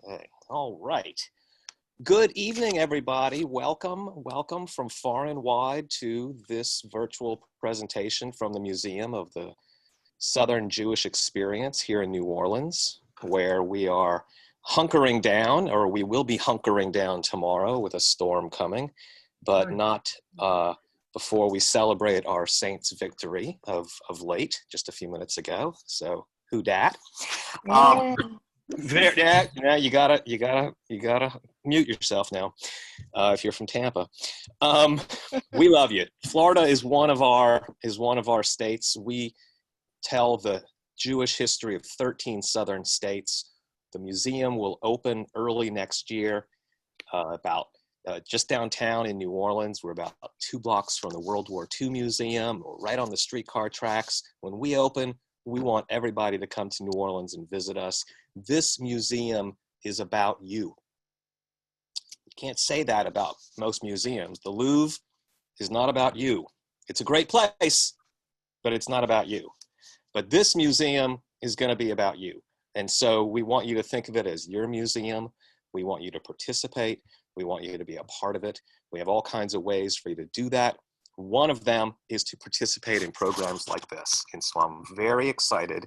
Okay. All right. Good evening, everybody. Welcome from far and wide to this virtual presentation from the Museum of the Southern Jewish Experience here in New Orleans, where we are hunkering down, or we will be hunkering down tomorrow with a storm coming, but not before we celebrate our Saints' victory of late, just a few minutes ago. So, who dat? Yeah, you gotta mute yourself now if you're from Tampa. We love you. Florida is one of our states. We tell the Jewish history of 13 southern states. The museum will open early next year, just downtown in New Orleans. We're about 2 blocks from the World War II Museum. We're right on the streetcar tracks. When we open, we want everybody to come to New Orleans and visit us. This museum is about you. You can't say that about most museums. The Louvre is not about you. It's a great place, but it's not about you. But this museum is going to be about you. And so we want you to think of it as your museum. We want you to participate. We want you to be a part of it. We have all kinds of ways for you to do that. One of them is to participate in programs like this. And so I'm very excited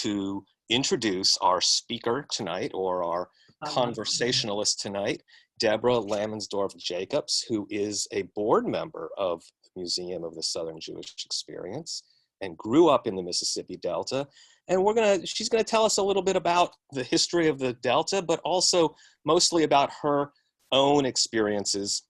to introduce our speaker tonight, or our conversationalist tonight, Deborah Lamensdorf Jacobs, who is a board member of the Museum of the Southern Jewish Experience and grew up in the Mississippi Delta. And she's gonna tell us a little bit about the history of the Delta, but also mostly about her own experiences.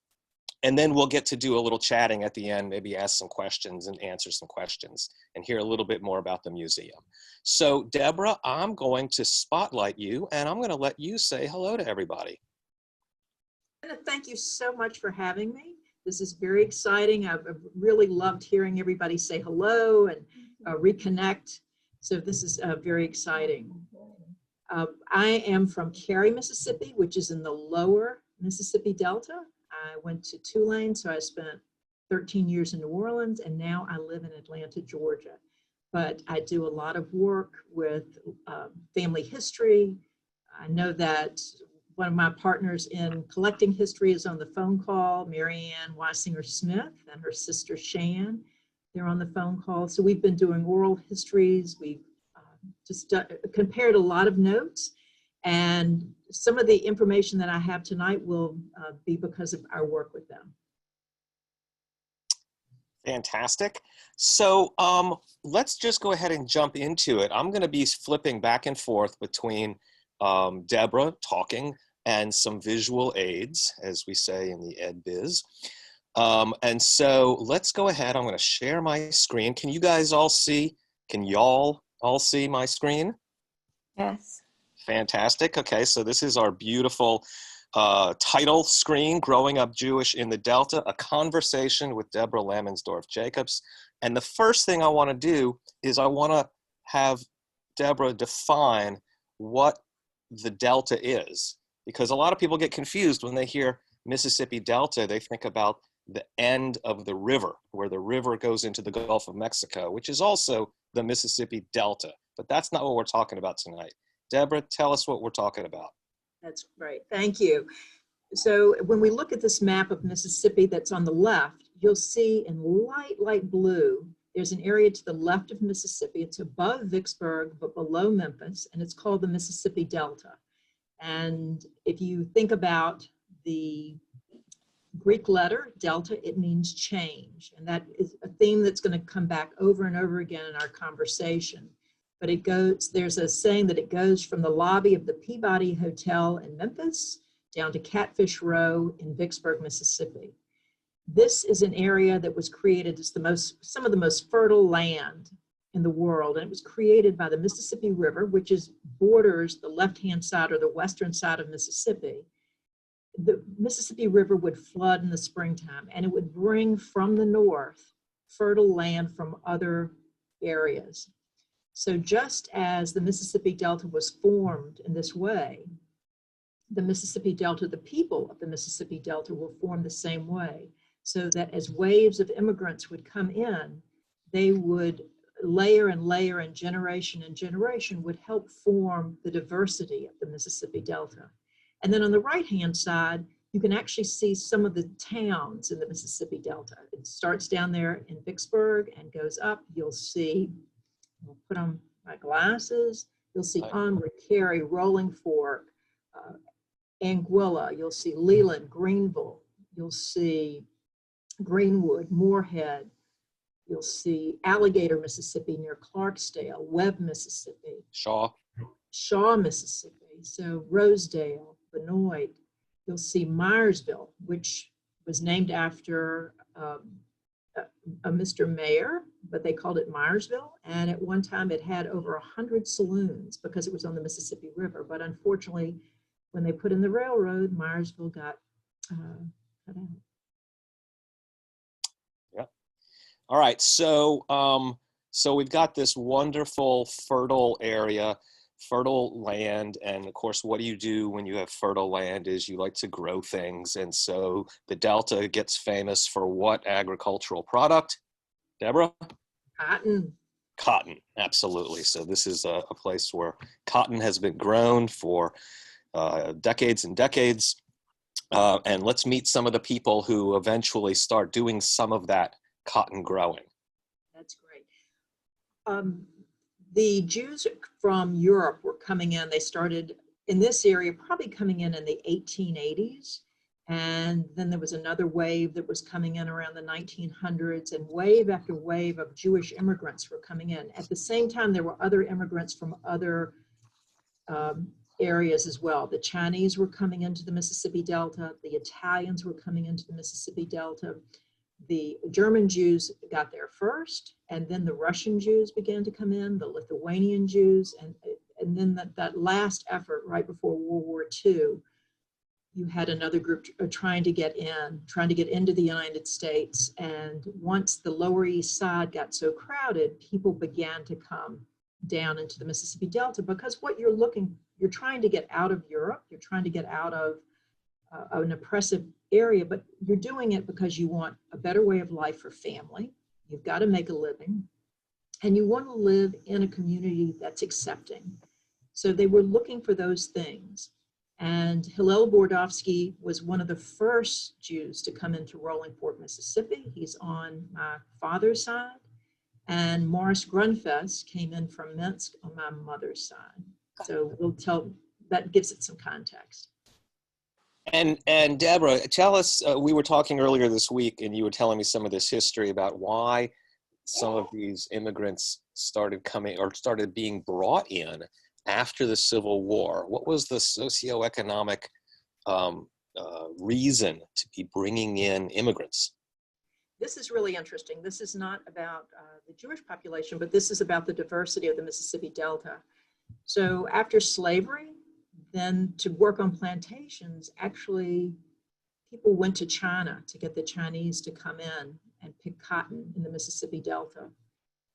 And then we'll get to do a little chatting at the end, maybe ask some questions and answer some questions and hear a little bit more about the museum. So Deborah, I'm going to spotlight you and I'm going to let you say hello to everybody. Thank you so much for having me. This is very exciting. I've really loved hearing everybody say hello and reconnect. So this is very exciting. I am from Cary, Mississippi, which is in the lower Mississippi Delta. I went to Tulane, so I spent 13 years in New Orleans, and now I live in Atlanta, Georgia. But I do a lot of work with family history. I know that one of my partners in collecting history is on the phone call, Marianne Weisinger-Smith, and her sister Shan. They're on the phone call. So we've been doing oral histories. We've just compared a lot of notes. And some of the information that I have tonight will be because of our work with them. Fantastic. So let's just go ahead and jump into it. I'm going to be flipping back and forth between Deborah talking and some visual aids, as we say in the ed biz. And so let's go ahead. I'm going to share my screen. Can you guys all see? Can y'all all see my screen? Yes. Fantastic. Okay, so this is our beautiful title screen, Growing Up Jewish in the Delta, a conversation with Deborah Lamensdorf Jacobs. And the first thing I want to do is I want to have Deborah define what the Delta is, because a lot of people get confused when they hear Mississippi Delta. They think about the end of the river, where the river goes into the Gulf of Mexico, which is also the Mississippi Delta. But that's not what we're talking about tonight. Deborah, tell us what we're talking about. That's great. Thank you. So when we look at this map of Mississippi that's on the left, you'll see in light blue, there's an area to the left of Mississippi. It's above Vicksburg, but below Memphis, and it's called the Mississippi Delta. And if you think about the Greek letter, delta, it means change. And that is a theme that's going to come back over and over again in our conversation. But there's a saying that it goes from the lobby of the Peabody Hotel in Memphis down to Catfish Row in Vicksburg, Mississippi. This is an area that was created as some of the most fertile land in the world. And it was created by the Mississippi River, which borders the left-hand side or the western side of Mississippi. The Mississippi River would flood in the springtime, and it would bring from the north fertile land from other areas. So just as the Mississippi Delta was formed in this way, the Mississippi Delta, the people of the Mississippi Delta will form the same way, so that as waves of immigrants would come in, they would layer and layer and generation would help form the diversity of the Mississippi Delta. And then on the right-hand side, you can actually see some of the towns in the Mississippi Delta. It starts down there in Vicksburg and goes up. You'll see, I'll put on my glasses, you'll see Onward, Cary, Rolling Fork, Anguilla, you'll see Leland, Greenville, you'll see Greenwood, Moorhead, you'll see Alligator, Mississippi near Clarksdale, Webb, Mississippi. Shaw, Mississippi. So Rosedale, Benoit. You'll see Myersville, which was named after a Mr. Mayor, but they called it Myersville. And at one time it had over 100 saloons because it was on the Mississippi River. But unfortunately, when they put in the railroad, Myersville got cut out. Yeah. All right. So, so we've got this wonderful fertile area, fertile land. And of course, what do you do when you have fertile land is you like to grow things. And so the Delta gets famous for what agricultural product? Deborah? Cotton. Cotton, absolutely. So this is a place where cotton has been grown for decades and decades. And let's meet some of the people who eventually start doing some of that cotton growing. That's great. The Jews from Europe were coming in. They started in this area, probably coming in the 1880s. And then there was another wave that was coming in around the 1900s, and wave after wave of Jewish immigrants were coming in. At the same time, there were other immigrants from other areas as well. The Chinese were coming into the Mississippi Delta. The Italians were coming into the Mississippi Delta. The German Jews got there first, and then the Russian Jews began to come in, the Lithuanian Jews, and then that last effort right before World War II, you had another group trying to get into the United States. And once the Lower East Side got so crowded, people began to come down into the Mississippi Delta, because what you're trying to get out of Europe, you're trying to get out of an oppressive area, but you're doing it because you want a better way of life for family. You've got to make a living, and you want to live in a community that's accepting. So they were looking for those things. And Hillel Bordovsky was one of the first Jews to come into Rolling Fork, Mississippi. He's on my father's side. And Morris Grunfest came in from Minsk on my mother's side. So that gives it some context. And Deborah, tell us, we were talking earlier this week and you were telling me some of this history about why some of these immigrants started being brought in after the Civil War. What was the socioeconomic reason to be bringing in immigrants? This is really interesting. This is not about the Jewish population, but this is about the diversity of the Mississippi Delta. So after slavery, then to work on plantations, actually people went to China to get the Chinese to come in and pick cotton in the Mississippi Delta.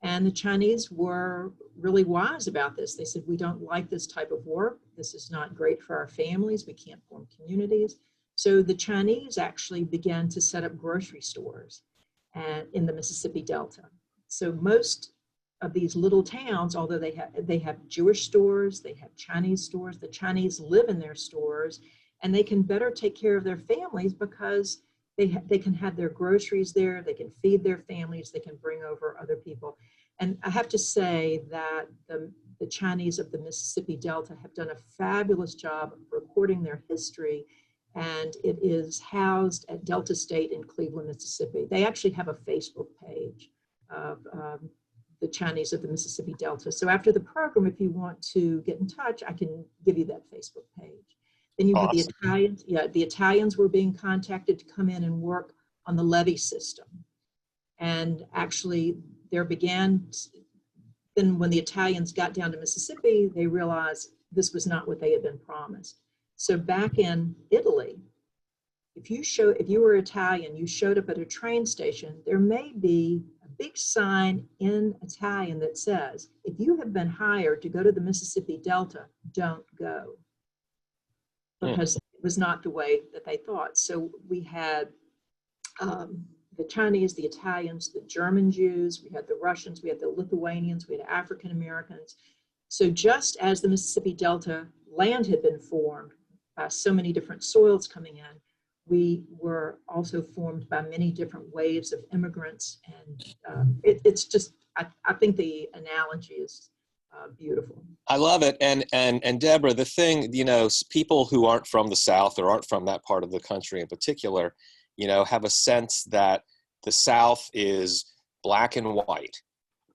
And the Chinese were really wise about this. They said, we don't like this type of work. This is not great for our families. We can't form communities. So the Chinese actually began to set up grocery stores in the Mississippi Delta. So most of these little towns, although they have Jewish stores, they have Chinese stores, the Chinese live in their stores, and they can better take care of their families because they can have their groceries there, they can feed their families, they can bring over other people. And I have to say that the Chinese of the Mississippi Delta have done a fabulous job of recording their history, and it is housed at Delta State in Cleveland, Mississippi. They actually have a Facebook page of the Chinese of the Mississippi Delta. So after the program, if you want to get in touch, I can give you that Facebook page. Then you have the Italians. Yeah, the Italians were being contacted to come in and work on the levee system. And actually then when the Italians got down to Mississippi, they realized this was not what they had been promised. So back in Italy, if you were Italian, you showed up at a train station, there may be a big sign in Italian that says, if you have been hired to go to the Mississippi Delta, don't go. Because it was not the way that they thought. So we had the Chinese, the Italians, the German Jews, we had the Russians, we had the Lithuanians, we had African Americans. So just as the Mississippi Delta land had been formed by so many different soils coming in, we were also formed by many different waves of immigrants. And it's just, I think the analogy is beautiful. I love it. And Deborah, the thing, you know, people who aren't from the South or aren't from that part of the country in particular, you know, have a sense that the South is black and white,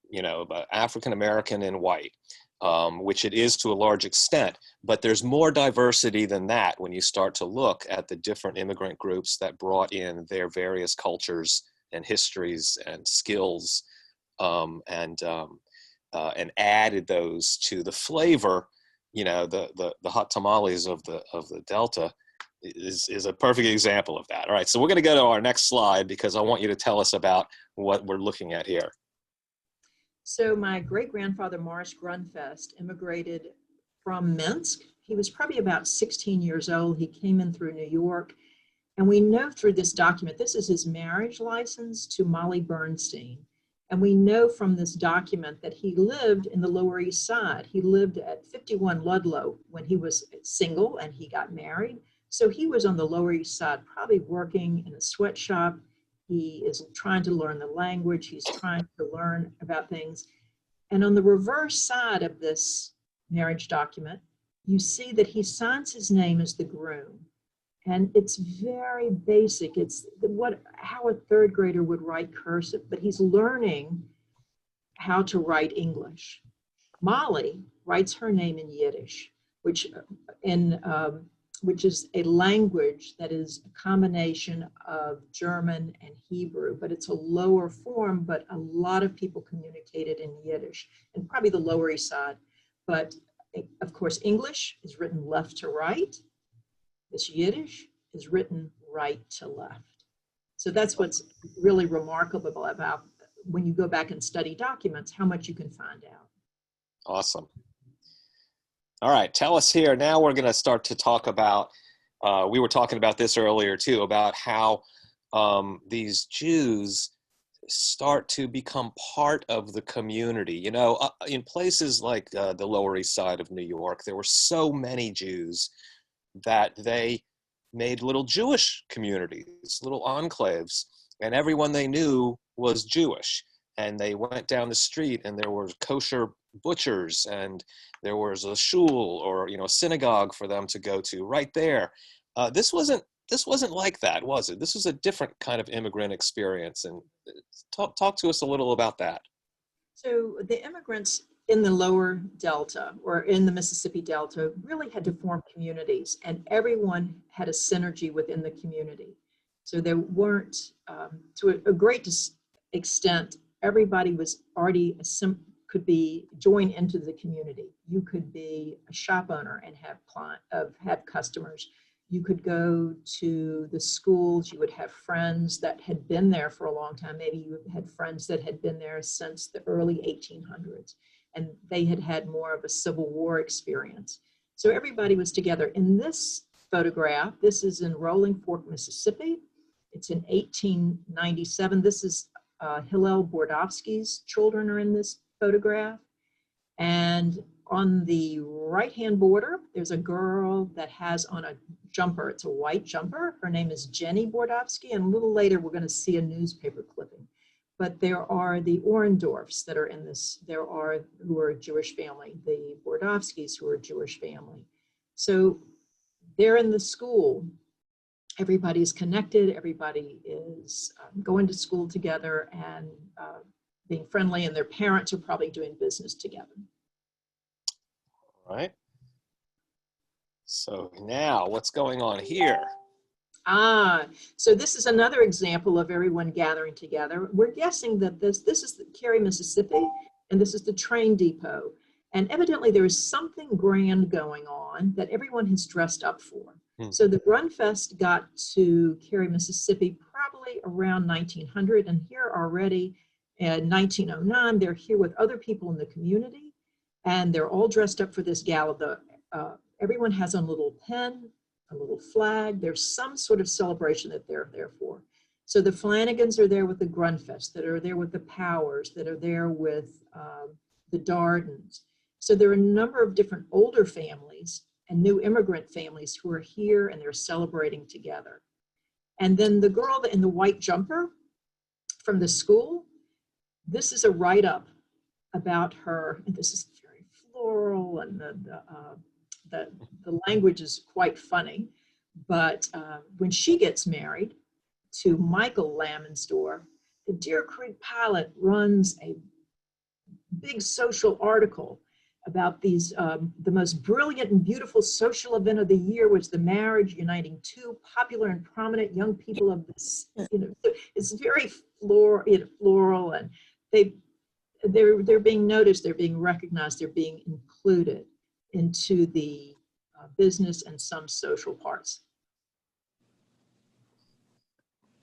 you know, African American and white, which it is to a large extent. But there's more diversity than that when you start to look at the different immigrant groups that brought in their various cultures and histories and skills, and added those to the flavor. You know, the hot tamales of the Delta is a perfect example of that. All right, so we're going to go to our next slide because I want you to tell us about what we're looking at here. So my great-grandfather, Morris Grunfest, immigrated from Minsk. He was probably about 16 years old. He came in through New York. And we know through this document, this is his marriage license to Molly Bernstein. And we know from this document that he lived in the Lower East Side. He lived at 51 Ludlow when he was single and he got married. So he was on the Lower East Side, probably working in a sweatshop. He is trying to learn the language. He's trying to learn about things. And on the reverse side of this marriage document, you see that he signs his name as the groom. And it's very basic. It's how a third grader would write cursive, but he's learning how to write English. Molly writes her name in Yiddish, which is a language that is a combination of German and Hebrew, but it's a lower form, but a lot of people communicated in Yiddish, and probably the Lower East Side. But of course, English is written left to right. This Yiddish is written right to left. So that's what's really remarkable about when you go back and study documents, how much you can find out. Awesome. All right, tell us here. Now we're going to start to talk about, we were talking about this earlier too, about how these Jews start to become part of the community. You know, in places like the Lower East Side of New York, there were so many Jews that they made little Jewish communities, little enclaves, and everyone they knew was Jewish. And they went down the street and there were kosher butchers and there was a shul or, you know, a synagogue for them to go to right there. This wasn't like that, was it? This was a different kind of immigrant experience. And talk to us a little about that. So the immigrants in the lower Delta or in the Mississippi Delta really had to form communities, and everyone had a synergy within the community. So there weren't, to a great extent, everybody was already could be joined into the community. You could be a shop owner and have customers. You could go to the schools. You would have friends that had been there for a long time. Maybe you had friends that had been there since the early 1800s, and they had had more of a Civil War experience. So everybody was together. In this photograph, this is in Rolling Fork, Mississippi. It's in 1897. This is Hillel Bordovsky's children are in this photograph. And on the right-hand border, there's a girl that has on a jumper. It's a white jumper. Her name is Jenny Bordovsky, and a little later we're going to see a newspaper clipping. But there are the Orendorfs that are in this. There are who are a Jewish family, the Bordovskys who are a Jewish family. So they're in the school. Everybody's connected. Everybody is going to school together and being friendly, and their parents are probably doing business together. All right. So now what's going on here? So this is another example of everyone gathering together. We're guessing that this is the Cary, Mississippi, and this is the train depot. And evidently there is something grand going on that everyone has dressed up for. So the Grunfest got to Cary, Mississippi probably around 1900, and here already in 1909, they're here with other people in the community, and they're all dressed up for this gala. Everyone has a little pin, a little flag. There's some sort of celebration that they're there for. So the Flanagans are there with the Grunfest, that are there with the Powers, that are there with the Dardens. So there are a number of different older families and new immigrant families who are here and they're celebrating together. And then the girl in the white jumper from the school, this is a write-up about her, and this is very floral, and the language is quite funny. But when she gets married to Michael Lammensdorf, the Deer Creek Pilot runs a big social article about these, the most brilliant and beautiful social event of the year was the marriage uniting two popular and prominent young people of this, it's very floral, and they're being noticed, they're being recognized, they're being included into the business and some social parts.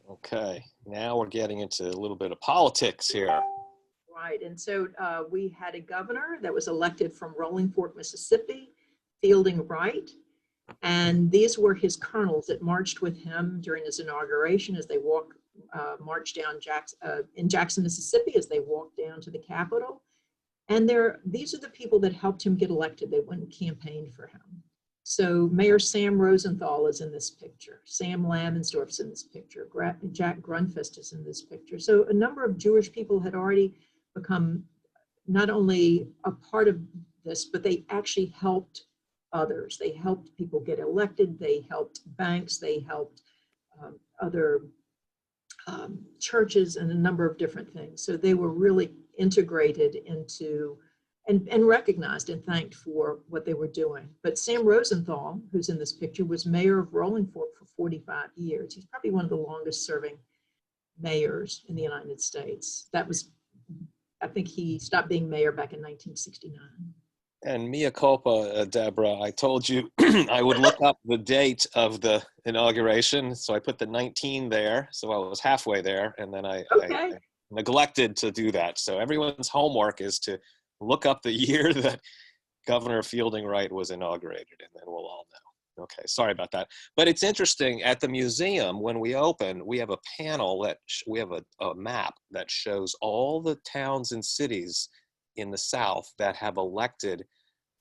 Okay, now we're getting into a little bit of politics here. Right, and so we had a governor that was elected from Rolling Fork, Mississippi, Fielding Wright, and these were his colonels that marched with him during his inauguration as they marched down in Jackson, Mississippi, as they walked down to the Capitol. And these are the people that helped him get elected. They went and campaigned for him. So Mayor Sam Rosenthal is in this picture. Sam Lammensdorf's in this picture. Jack Grunfest is in this picture. So a number of Jewish people had already become not only a part of this, but they actually helped others. They helped people get elected. They helped banks. They helped other churches and a number of different things. So they were really integrated into and recognized and thanked for what they were doing. But Sam Rosenthal, who's in this picture, was mayor of Rolling Fork for 45 years. He's probably one of the longest serving mayors in the United States. I think he stopped being mayor back in 1969. And mea culpa, Deborah, I told you I would look up the date of the inauguration. So I put the 19 there. So I was halfway there. And then I neglected to do that. So everyone's homework is to look up the year that Governor Fielding Wright was inaugurated, and then we'll all know. Okay, sorry about that. But it's interesting, at the museum, when we open, we have a panel we have a map that shows all the towns and cities in the South that have elected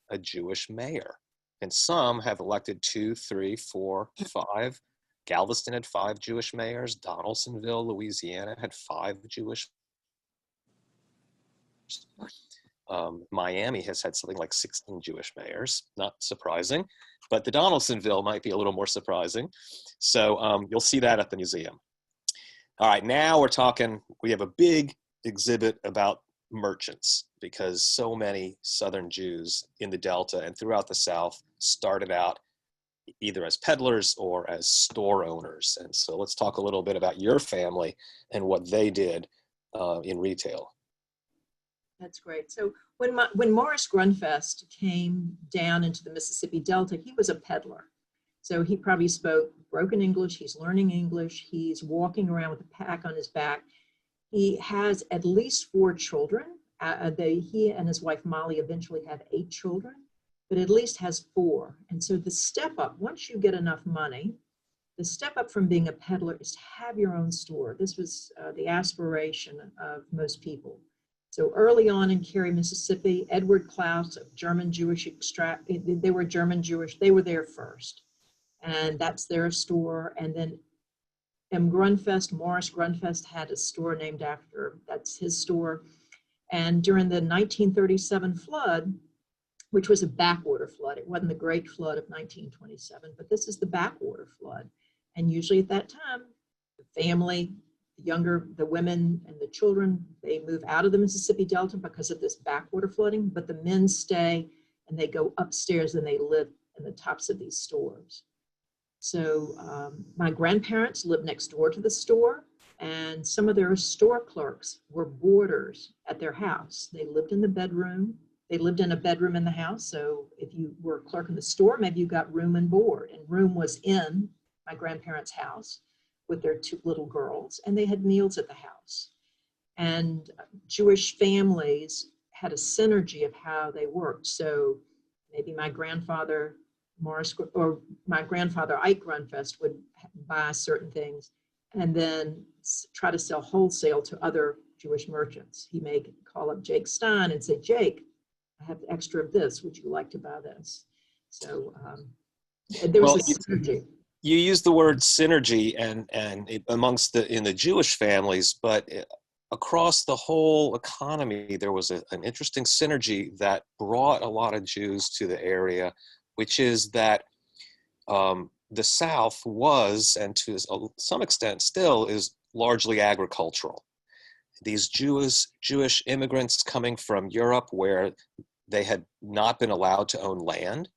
a Jewish mayor. And some have elected 2, 3, 4, 5. Galveston had 5 Jewish mayors. Donaldsonville, Louisiana had 5 Jewish. Miami has had something like 16 Jewish mayors, not surprising, but the Donaldsonville might be a little more surprising. So you'll see that at the museum. All right, now we have a big exhibit about merchants, because so many Southern Jews in the Delta and throughout the South started out either as peddlers or as store owners. And so let's talk a little bit about your family and what they did in retail. That's great. So when Morris Grunfest came down into the Mississippi Delta, he was a peddler. So he probably spoke broken English. He's learning English. He's walking around with a pack on his back. He has at least 4 children. He and his wife Molly eventually had 8 children, but at least has 4. And so the step up, once you get enough money, the step up from being a peddler is to have your own store. This was the aspiration of most people. So early on in Cary, Mississippi, Edward Klaus of German Jewish extract, they were German Jewish, they were there first. And that's their store. And then Morris Grunfest had a store named after, that's his store. And during the 1937 flood, which was a backwater flood, it wasn't the Great Flood of 1927, but this is the backwater flood. And usually at that time, the family, the women and the children, they move out of the Mississippi Delta because of this backwater flooding, but the men stay and they go upstairs and they live in the tops of these stores. So my grandparents lived next door to the store, and some of their store clerks were boarders at their house. They lived in the bedroom. They lived in a bedroom in the house. So if you were a clerk in the store, maybe you got room and board, and room was in my grandparents' house with their 2 little girls, and they had meals at the house. And Jewish families had a synergy of how they worked. So maybe my grandfather Ike Grunfest would buy certain things, and then try to sell wholesale to other Jewish merchants. He may call up Jake Stein and say, Jake, I have extra of this. Would you like to buy this? So there was a synergy. You use the word synergy and amongst in the Jewish families, but across the whole economy, there was an interesting synergy that brought a lot of Jews to the area, which is that the South was, and to some extent still is, largely agricultural. These Jewish immigrants coming from Europe, where they had not been allowed to own land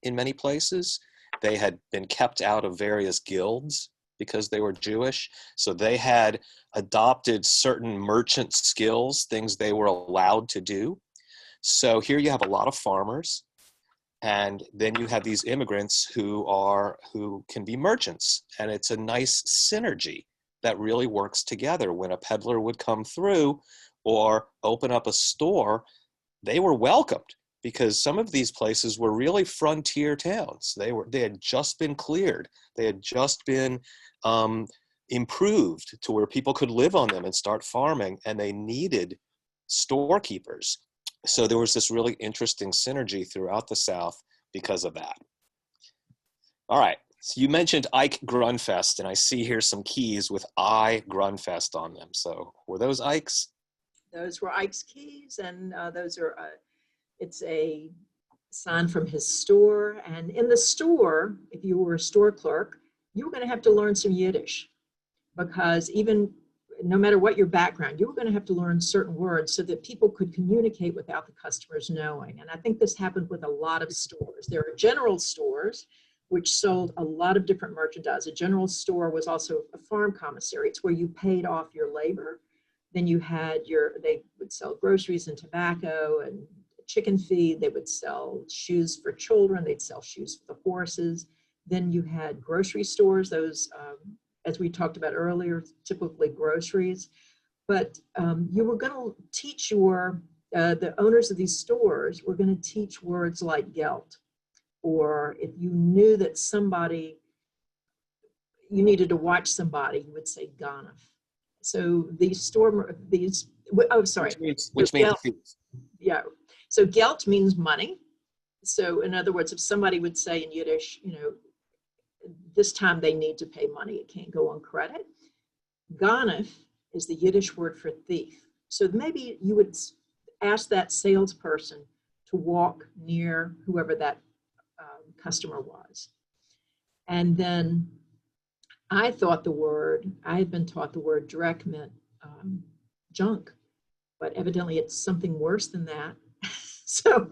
in many places. They had been kept out of various guilds because they were Jewish. So they had adopted certain merchant skills, things they were allowed to do. So here you have a lot of farmers, and then you have these immigrants who can be merchants. And it's a nice synergy that really works together. When a peddler would come through or open up a store, they were welcomed, because some of these places were really frontier towns. They had just been cleared. They had just been improved to where people could live on them and start farming, and they needed storekeepers. So there was this really interesting synergy throughout the South because of that. All right, so you mentioned Ike Grunfest, and I see here some keys with I Grunfest on them. So were those Ike's? Those were Ike's keys, and those are, it's a sign from his store. And in the store, if you were a store clerk, you were going to have to learn some Yiddish, because even no matter what your background, you were going to have to learn certain words so that people could communicate without the customers knowing. And I think this happened with a lot of stores. There are general stores which sold a lot of different merchandise. A general store was also a farm commissary. It's where you paid off your labor. Then you had they would sell groceries and tobacco and chicken feed. They would sell shoes for children. They'd sell shoes for the horses. Then you had grocery stores, those, as we talked about earlier, typically groceries. But you were going to teach the owners of these stores were going to teach words like gelt, or if you knew that you needed to watch somebody, you would say ganef. So which means thieves. Yeah. So gelt means money. So in other words, if somebody would say in Yiddish, this time they need to pay money, it can't go on credit. Ganef is the Yiddish word for thief. So maybe you would ask that salesperson to walk near whoever that customer was. And then I had been taught the word direct meant junk, but evidently it's something worse than that. So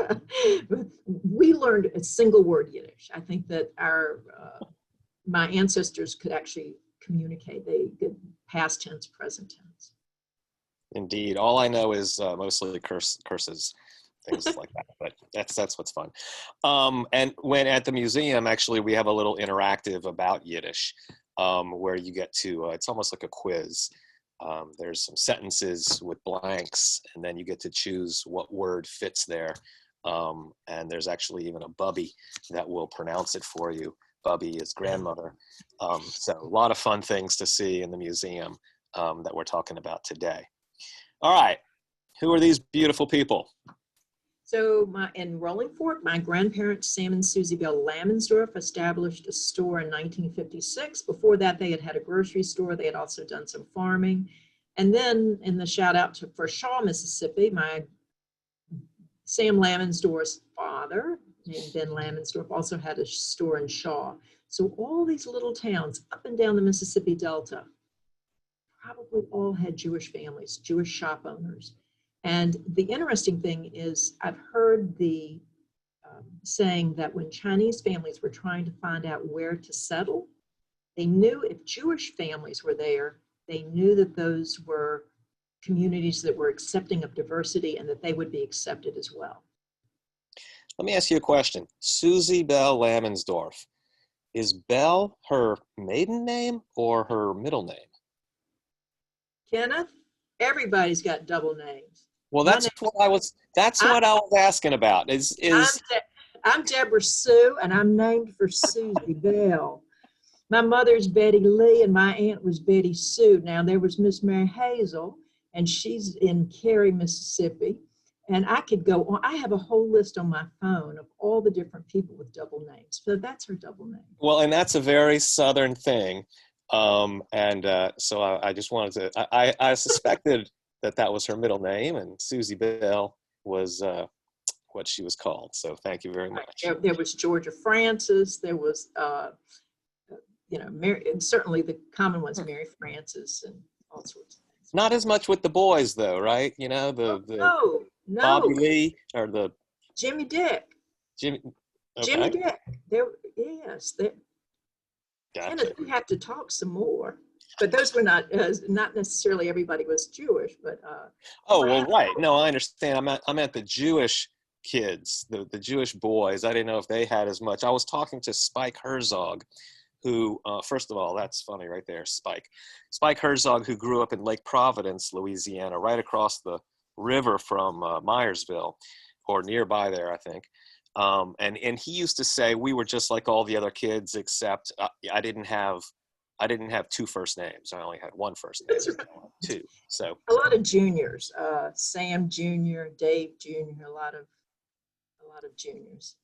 we learned a single word Yiddish. I think that my ancestors could actually communicate. They did past tense, present tense. Indeed. All I know is mostly curses, things like that, but that's what's fun. And when at the museum, actually, we have a little interactive about Yiddish, where you get to, it's almost like a quiz. There's some sentences with blanks, and then you get to choose what word fits there. And there's actually even a bubby that will pronounce it for you. Bubby is grandmother. So a lot of fun things to see in the museum that we're talking about today. All right, who are these beautiful people? So in Rolling Fork, my grandparents, Sam and Susie Bell Lammensdorf, established a store in 1956. Before that, they had had a grocery store. They had also done some farming. And then in the shout out for Shaw, Mississippi, my Sam Lammensdorf's father, named Ben Lammensdorf, also had a store in Shaw. So all these little towns up and down the Mississippi Delta probably all had Jewish families, Jewish shop owners. And the interesting thing is, I've heard the saying that when Chinese families were trying to find out where to settle, they knew if Jewish families were there, they knew that those were communities that were accepting of diversity and that they would be accepted as well. Let me ask you a question. Susie Bell Lammensdorf, is Bell her maiden name or her middle name? Kenneth, everybody's got double names. Well, that's what I was asking about. I'm Deborah Sue, and I'm named for Susie Bell. My mother's Betty Lee, and my aunt was Betty Sue. Now, there was Miss Mary Hazel, and she's in Cary, Mississippi. And I could go on. I have a whole list on my phone of all the different people with double names. So that's her double name. Well, and that's a very Southern thing. So I just wanted to, I suspected that was her middle name, and Susie Bell was what she was called. So thank you very much. There was Georgia Francis. There was, Mary, and certainly the common ones, Mary Francis and all sorts of things. Not as much with the boys, though, right? You know, No. Bobby Lee or the Jimmy Dick. Jimmy. Okay. Jimmy Dick. Yes. Gotcha. We have to talk some more. But those were not necessarily everybody was Jewish, but. Oh, well, right. No, I understand. I meant the Jewish kids, the Jewish boys. I didn't know if they had as much. I was talking to Spike Herzog, who, first of all, that's funny right there, Spike Herzog, who grew up in Lake Providence, Louisiana, right across the river from Myersville, or nearby there, I think. And he used to say we were just like all the other kids, except I didn't have two first names. I only had one first name. Two. So a lot of juniors, Sam Jr., Dave Jr., a lot of juniors.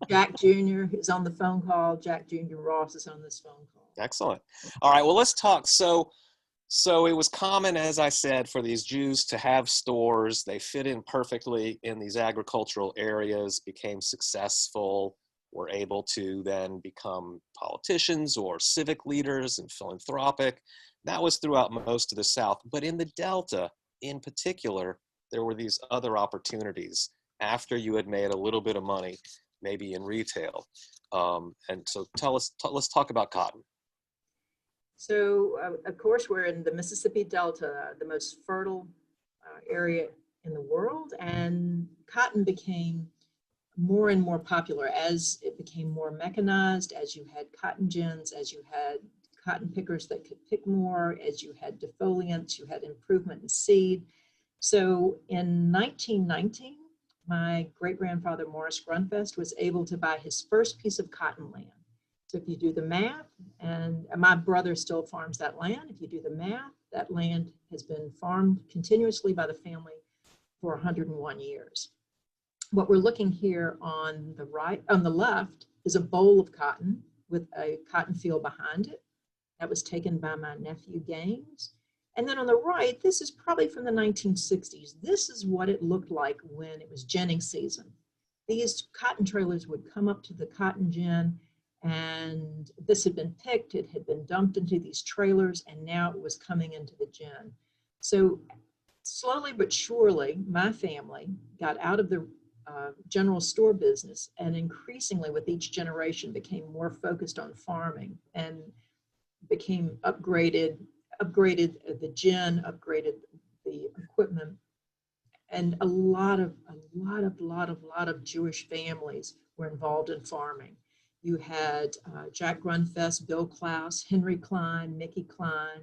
Jack Jr. is on the phone call. Jack Jr. Ross is on this phone call. Excellent. All right. Well, let's talk. So it was common, as I said, for these Jews to have stores. They fit in perfectly in these agricultural areas, became successful, were able to then become politicians or civic leaders and philanthropic. That was throughout most of the South. But in the Delta, in particular, there were these other opportunities after you had made a little bit of money, maybe in retail. And so let's talk about cotton. So, of course, we're in the Mississippi Delta, the most fertile area in the world, and cotton became more and more popular as it became more mechanized, as you had cotton gins, as you had cotton pickers that could pick more, as you had defoliants, you had improvement in seed. So in 1919, my great-grandfather Morris Grunfest was able to buy his first piece of cotton land. So if you do the math, and my brother still farms that land, if you do the math, that land has been farmed continuously by the family for 101 years. What we're looking here on the left is a bowl of cotton with a cotton field behind it. That was taken by my nephew Gaines. And then on the right, this is probably from the 1960s. This is what it looked like when it was ginning season. These cotton trailers would come up to the cotton gin, and this had been picked, it had been dumped into these trailers, and now it was coming into the gin. So slowly but surely, my family got out of the general store business, and increasingly with each generation became more focused on farming and became upgraded the gin, upgraded the equipment, and a lot of Jewish families were involved in farming. You had Jack Grunfest, Bill Klaus, Henry Klein, Mickey Klein,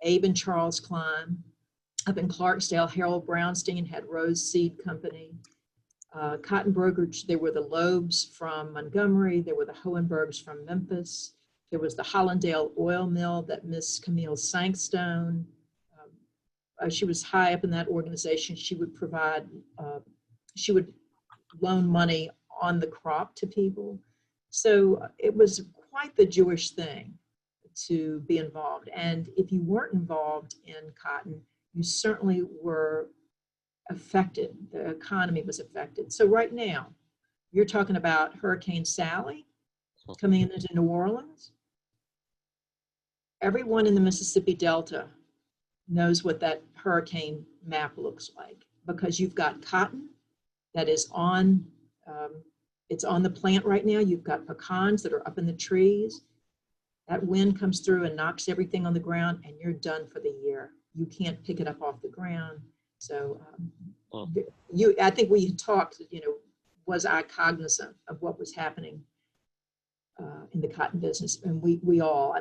Abe and Charles Klein. Up in Clarksdale, Harold Brownstein had Rose Seed Company. Cotton brokerage, there were the Loebs from Montgomery, there were the Hohenbergs from Memphis, there was the Hollandale oil mill that Miss Camille Sankstone, she was high up in that organization. She would she would loan money on the crop to people. So it was quite the Jewish thing to be involved. And if you weren't involved in cotton, you certainly were affected. The economy was affected. So right now, you're talking about Hurricane Sally coming into New Orleans. Everyone in the Mississippi Delta knows what that hurricane map looks like, because you've got cotton that is on, it's on the plant right now. You've got pecans that are up in the trees. That wind comes through and knocks everything on the ground, and you're done for the year. You can't pick it up off the ground. So I think we talked, was I cognizant of what was happening in the cotton business? And we all,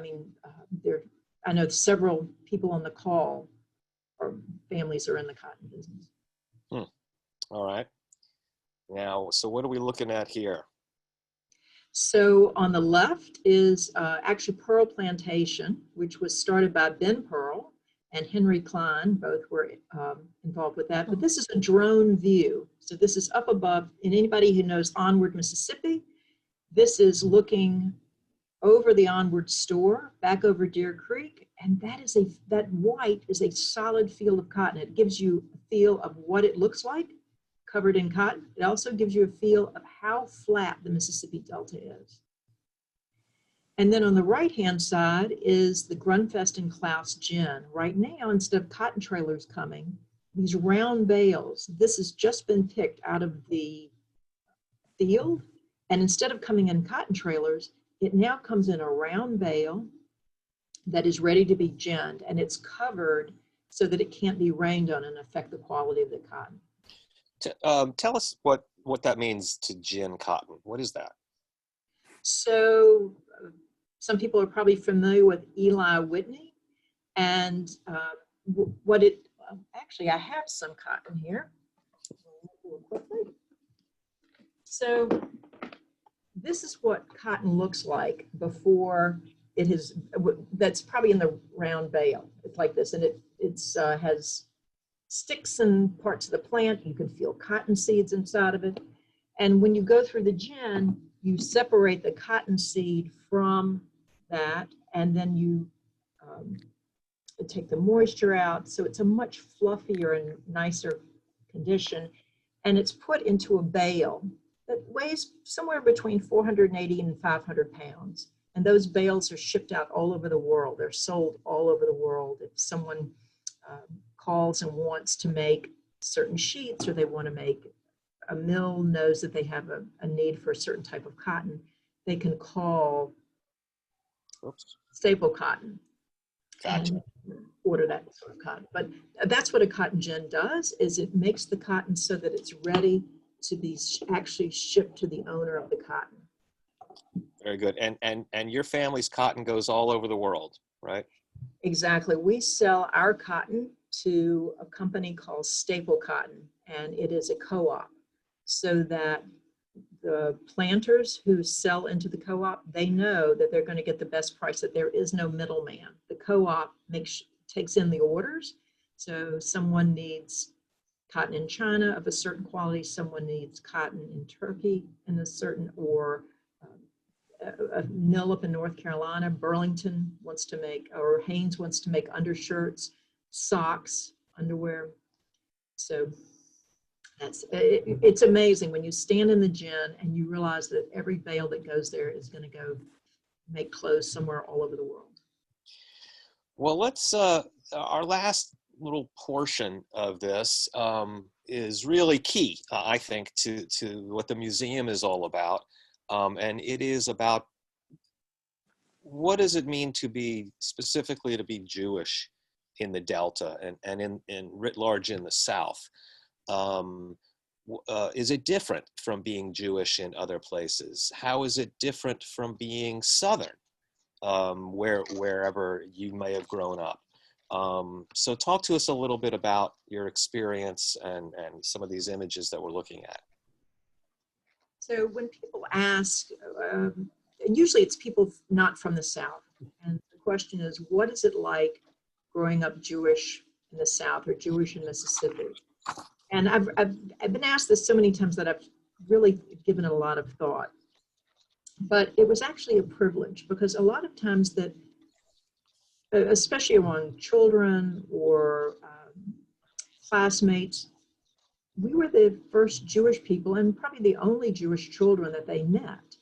I know several people on the call or families are in the cotton business. All right. Now, so what are we looking at here? So on the left is actually Pearl Plantation, which was started by Ben Pearl and Henry Klein. Both were involved with that. But this is a drone view. So this is up above, and anybody who knows Onward, Mississippi, this is looking over the Onward store, back over Deer Creek, and that white is a solid field of cotton. It gives you a feel of what it looks like covered in cotton. It also gives you a feel of how flat the Mississippi Delta is. And then on the right-hand side is the Grunfest and Klaus gin. Right now, instead of cotton trailers coming, these round bales, this has just been picked out of the field, and instead of coming in cotton trailers, it now comes in a round bale that is ready to be ginned, and it's covered so that it can't be rained on and affect the quality of the cotton. Tell us what that means to gin cotton. What is that? So some people are probably familiar with Eli Whitney, and actually I have some cotton here. So this is what cotton looks like before it has, that's probably in the round bale. It's like this, and it has sticks and parts of the plant. You can feel cotton seeds inside of it. And when you go through the gin, you separate the cotton seed from that, and then you take the moisture out. So it's a much fluffier and nicer condition. And it's put into a bale that weighs somewhere between 480 and 500 pounds. And those bales are shipped out all over the world. They're sold all over the world. If someone calls and wants to make certain sheets, or they want to make, a mill knows that they have a need for a certain type of cotton, they can call Staple Cotton and order that sort of cotton. But that's what a cotton gin does, is it makes the cotton so that it's ready to be actually shipped to the owner of the cotton. Very good. And your family's cotton goes all over the world, right? Exactly. We sell our cotton to a company called Staple Cotton, and it is a co-op, so that the planters who sell into the co-op, they know that they're going to get the best price, that there is no middleman. The co-op takes in the orders. So someone needs cotton in China of a certain quality, someone needs cotton in Turkey in a certain, or a mill up in North Carolina, Burlington wants to make, or Haynes wants to make undershirts, socks, underwear. So it's amazing when you stand in the gin and you realize that every bale that goes there is going to go make clothes somewhere all over the world. Well, let's, our last little portion of this is really key, I think, to what the museum is all about. And it is about, what does it mean to be, specifically to be Jewish in the Delta and in writ large in the South? Is it different from being Jewish in other places? How is it different from being Southern, wherever you may have grown up? So talk to us a little bit about your experience and some of these images that we're looking at. So when people ask, usually it's people not from the South, and the question is, what is it like growing up Jewish in the South, or Jewish in Mississippi? And I've been asked this so many times that I've really given it a lot of thought. But it was actually a privilege, because a lot of times that, especially among children or classmates, we were the first Jewish people and probably the only Jewish children that they met.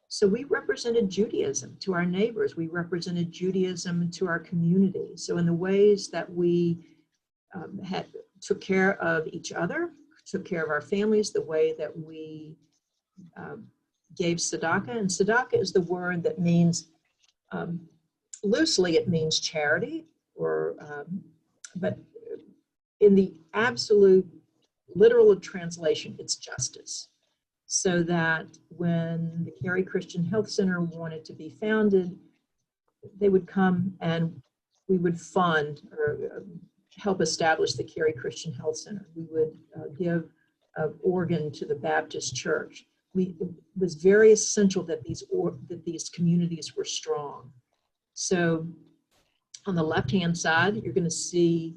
So we represented Judaism to our neighbors. We represented Judaism to our community. So in the ways that we took care of each other, took care of our families, the way that we gave tzedakah. And tzedakah is the word that means, loosely it means charity, or but in the absolute literal translation, it's justice. So that when the Cary Christian Health Center wanted to be founded, they would come and we would fund or help establish the Cary Christian Health Center. We would give an organ to the Baptist Church. it was very essential that these communities were strong. So on the left-hand side, you're going to see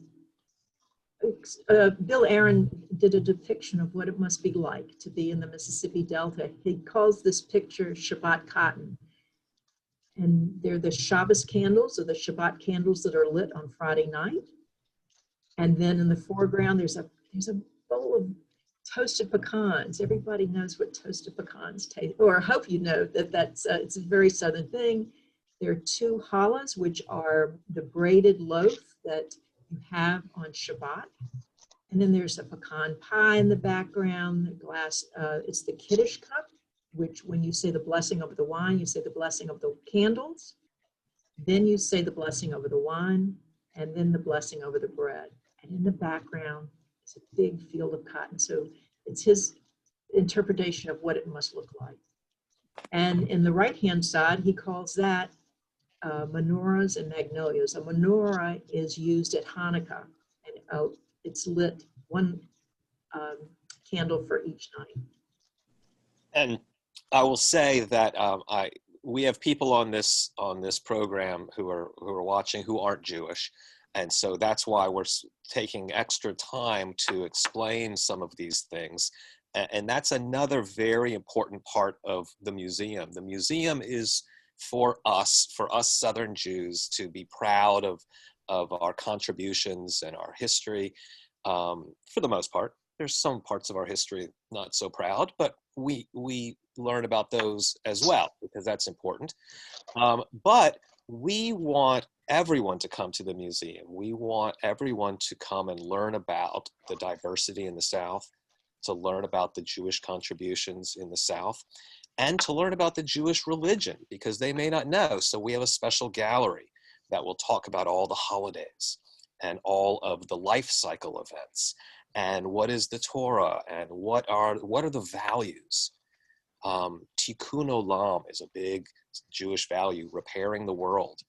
Bill Aaron did a depiction of what it must be like to be in the Mississippi Delta. He calls this picture Shabbat cotton. And they're the Shabbos candles, or the Shabbat candles that are lit on Friday night. And then in the foreground, there's a bowl of toasted pecans. Everybody knows what toasted pecans taste, or I hope you know that it's a very Southern thing. There are two challahs, which are the braided loaf that you have on Shabbat. And then there's a pecan pie in the background, the glass, it's the Kiddush cup, which when you say the blessing over the wine, you say the blessing of the candles, then you say the blessing over the wine, and then the blessing over the bread. And in the background is a big field of cotton. So it's his interpretation of what it must look like. And in the right-hand side, he calls that menorahs and magnolias. A menorah is used at Hanukkah, and it's lit one candle for each night. And I will say that we have people on this program who are watching who aren't Jewish, and so that's why we're taking extra time to explain some of these things. And that's another very important part of the museum. The museum is for us Southern Jews to be proud of our contributions and our history. For the most part, there's some parts of our history not so proud, but we learn about those as well, because that's important. But we want everyone to come to the museum. We want everyone to come and learn about the diversity in the South, to learn about the Jewish contributions in the South, and to learn about the Jewish religion, because they may not know. So we have a special gallery that will talk about all the holidays and all of the life cycle events, and what is the Torah, and what are the values. Tikkun olam is a big Jewish value, repairing the world,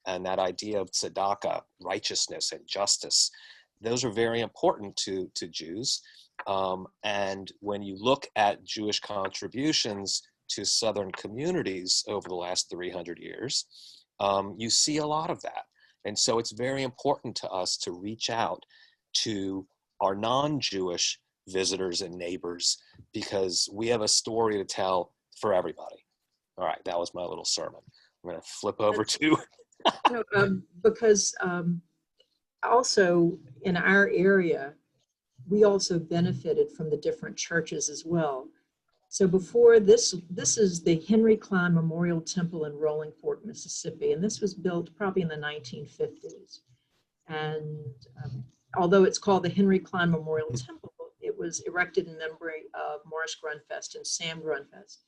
and that idea of tzedakah, righteousness and justice. Those are very important to Jews. And when you look at Jewish contributions to Southern communities over the last 300 years, you see a lot of that. And so it's very important to us to reach out to our non-Jewish visitors and neighbors, because we have a story to tell for everybody. All right, that was my little sermon. I'm going to flip over to... Because also in our area, we also benefited from the different churches as well. So before this is the Henry Klein Memorial Temple in Rolling Fork, Mississippi, and this was built probably in the 1950s. And although it's called the Henry Klein Memorial Temple, it was erected in memory of Morris Grunfest and Sam Grunfest.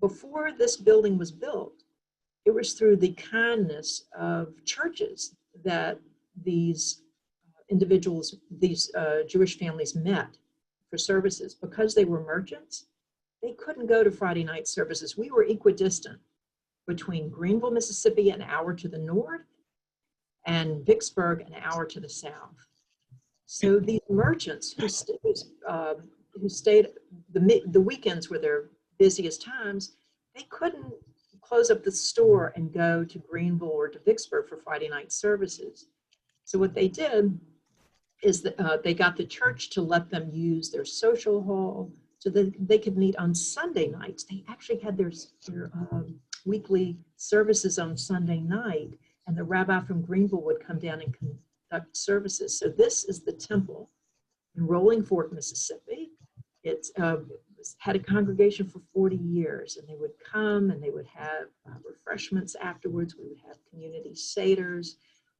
Before this building was built, it was through the kindness of churches that these individuals, these Jewish families met for services. Because they were merchants, they couldn't go to Friday night services. We were equidistant between Greenville, Mississippi, an hour to the north, and Vicksburg, an hour to the south. So these merchants who stayed, the weekends were their busiest times, they couldn't close up the store and go to Greenville or to Vicksburg for Friday night services. So what they did is that they got the church to let them use their social hall so that they could meet on Sunday nights. They actually had their weekly services on Sunday night, and the rabbi from Greenville would come down and conduct services. So this is the temple in Rolling Fork, Mississippi. It's had a congregation for 40 years, and they would come and they would have refreshments afterwards. We would have community seders.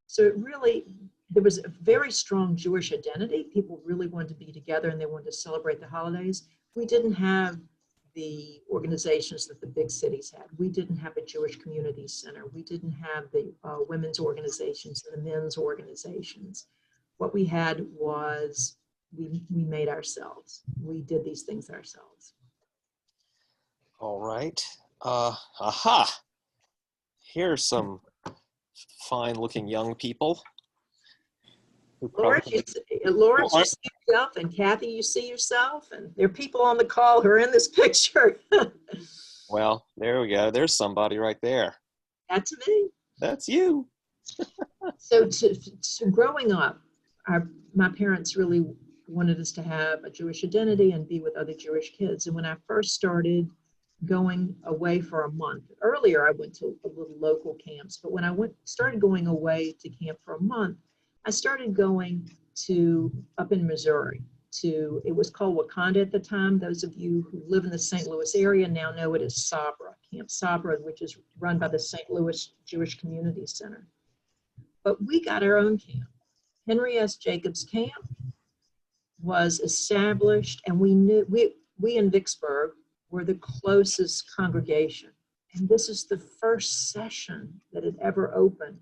So it really, there was a very strong Jewish identity. People really wanted to be together and they wanted to celebrate the holidays. We didn't have the organizations that the big cities had. We didn't have a Jewish community center. We didn't have the women's organizations and the men's organizations. What we had was we made ourselves. We did these things ourselves. All right. Aha. Here's some fine looking young people. Laura, you see yourself, and Kathy, you see yourself, and there are people on the call who are in this picture. Well, there we go. There's somebody right there. That's me. That's you. So to growing up, my parents really wanted us to have a Jewish identity and be with other Jewish kids. And when I first started going away for a month, earlier I went to a little local camps, but when I started going away to camp for a month, I started going to up in Missouri it was called Wakanda at the time. Those of you who live in the St. Louis area now know it as Sabra, Camp Sabra, which is run by the St. Louis Jewish Community Center. But we got our own camp. Henry S. Jacobs Camp was established, and we knew we in Vicksburg were the closest congregation. And this is the first session that had ever opened.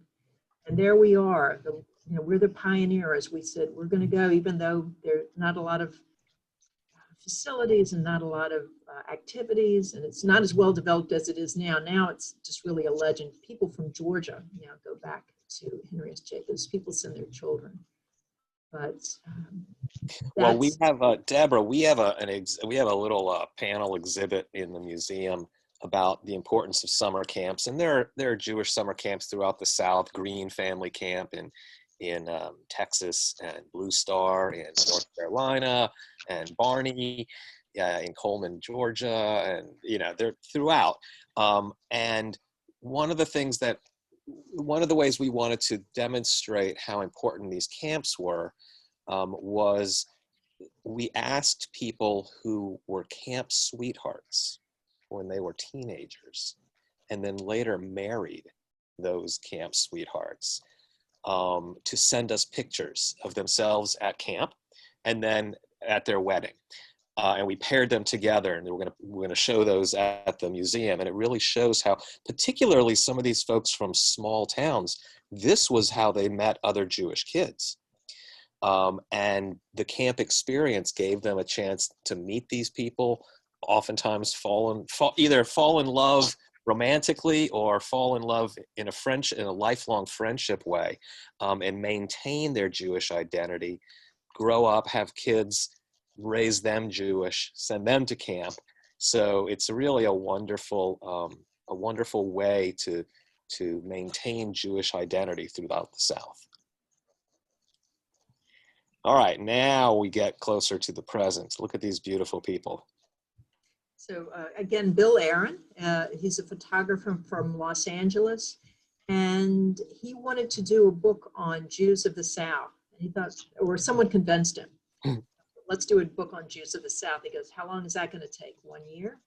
And there we are, we're the pioneers. We said, we're going to go, even though there's not a lot of facilities and not a lot of activities, and it's not as well developed as it is now. Now it's just really a legend. People from Georgia now go back to Henry S. Jacobs. People send their children. But well, we have Deborah. We have a little panel exhibit in the museum about the importance of summer camps, and there are Jewish summer camps throughout the South. Green Family Camp in Texas, and Blue Star in North Carolina, and Barney in Coleman, Georgia, and they're throughout. And one of the ways we wanted to demonstrate how important these camps were was we asked people who were camp sweethearts when they were teenagers and then later married those camp sweethearts to send us pictures of themselves at camp and then at their wedding. And we paired them together, and we're gonna show those at the museum. And it really shows how, particularly some of these folks from small towns, this was how they met other Jewish kids. And the camp experience gave them a chance to meet these people, oftentimes either fall in love romantically or fall in love in a lifelong friendship way, and maintain their Jewish identity, grow up, have kids, raise them Jewish, send them to camp. So it's really a wonderful way to maintain Jewish identity throughout the South. All right, now we get closer to the present. Look at these beautiful people. So again, Bill Aaron, he's a photographer from Los Angeles, and he wanted to do a book on Jews of the South. And he thought, or someone convinced him, let's do a book on Jews of the South. He goes, how long is that going to take? 1 year?